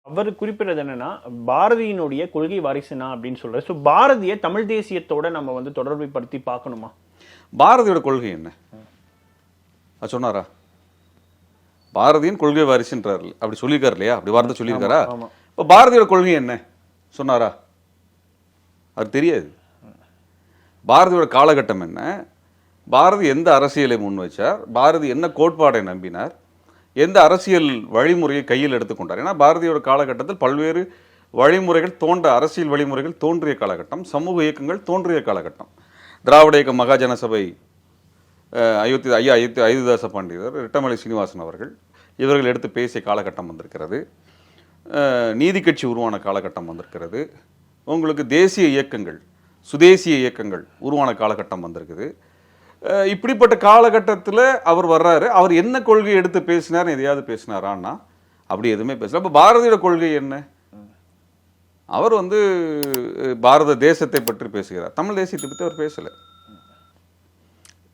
அவர் குறிப்பிடுறது என்னன்னா, பாரதியினுடைய கொள்கை வாரிசுனா அப்படின்னு சொல்றாரு. ஸோ பாரதிய தமிழ் தேசியத்தோட நம்ம வந்து தொடர்புபடுத்தி பார்க்கணுமா? பாரதியோட கொள்கை என்ன அது சொன்னாரா? பாரதியின் கொள்கை வாரிசுன்றாரு, அப்படி சொல்லியிருக்காரு இல்லையா? அப்படி வார்த்தை சொல்லியிருக்காரா? இப்போ பாரதியோட கொள்கை என்ன சொன்னாரா? அது தெரியாது. பாரதியோட காலகட்டம் என்ன, பாரதி எந்த அரசியலை முன் வச்சார், பாரதி என்ன கோட்பாடை நம்பினார், எந்த அரசியல் வழிமுறையை கையில் எடுத்துக்கொண்டார். ஏன்னா பாரதியோட காலகட்டத்தில் பல்வேறு வழிமுறைகள் அரசியல் வழிமுறைகள் தோன்றிய காலகட்டம், சமூக இயக்கங்கள் தோன்றிய காலகட்டம். திராவிட இயக்க மகாஜன சபை, அயோத்திதாச பண்டிதர், ரெட்டமலை சீனிவாசன் அவர்கள் இவர்கள் எடுத்து பேசிய காலகட்டம் வந்திருக்கிறது. நீதி கட்சி உருவான காலகட்டம் வந்திருக்கிறது. உங்களுக்கு தேசிய இயக்கங்கள், சுதேசிய இயக்கங்கள் உருவான காலகட்டம் வந்திருக்குது. இப்படிப்பட்ட காலகட்டத்தில் அவர் வர்றாரு. அவர் என்ன கொள்கை எடுத்து பேசினார், எதையாவது பேசினாரான்னா அப்படி எதுவுமே பேசல. அப்போ பாரதியோட கொள்கை என்ன? அவர் வந்து பாரத தேசத்தை பற்றி பேசுகிறார், தமிழ் தேசியத்தை பற்றி அவர் பேசல.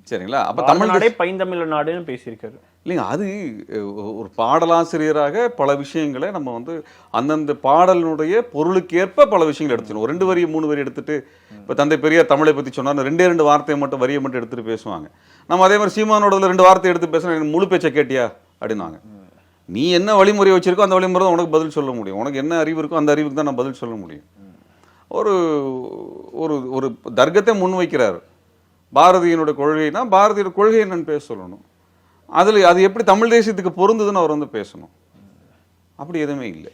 சரிங்களா? அப்போ தமிழ்நாடே பைந்தமிழ் நாடுன்னு பேசியிருக்காரு இல்லைங்க. அது ஒரு பாடலாசிரியராக பல விஷயங்களை நம்ம வந்து அந்தந்த பாடலினுடைய பொருளுக்கேற்ப பல விஷயங்கள் எடுத்துக்கணும். 2 வரி 3 வரி எடுத்துட்டு, இப்போ தந்தை பெரியார் தமிழை பற்றி சொன்னார், 2 வார்த்தையை மட்டும் வரியை மட்டும் எடுத்துட்டு பேசுவாங்க. நம்ம அதே மாதிரி சீமானோட 2 வார்த்தை எடுத்து பேசுனா எனக்கு முழு பேச்சை கேட்டியா அப்படின்னாங்க. நீ என்ன வழிமுறை வச்சிருக்கோ அந்த வழிமுறை தான் உனக்கு பதில் சொல்ல முடியும். உனக்கு என்ன அறிவு இருக்கோ அந்த அறிவுக்கு தான் நான் பதில் சொல்ல முடியும். ஒரு ஒரு தர்க்கத்தை முன்வைக்கிறார். பாரதியினுடைய கொள்கைனா பாரதியோட கொள்கை என்னன்னு பேச சொல்லணும். அதில் அது எப்படி தமிழ் தேசியத்துக்கு பொருந்ததுன்னு அவர் வந்து பேசணும். அப்படி எதுவுமே இல்லை.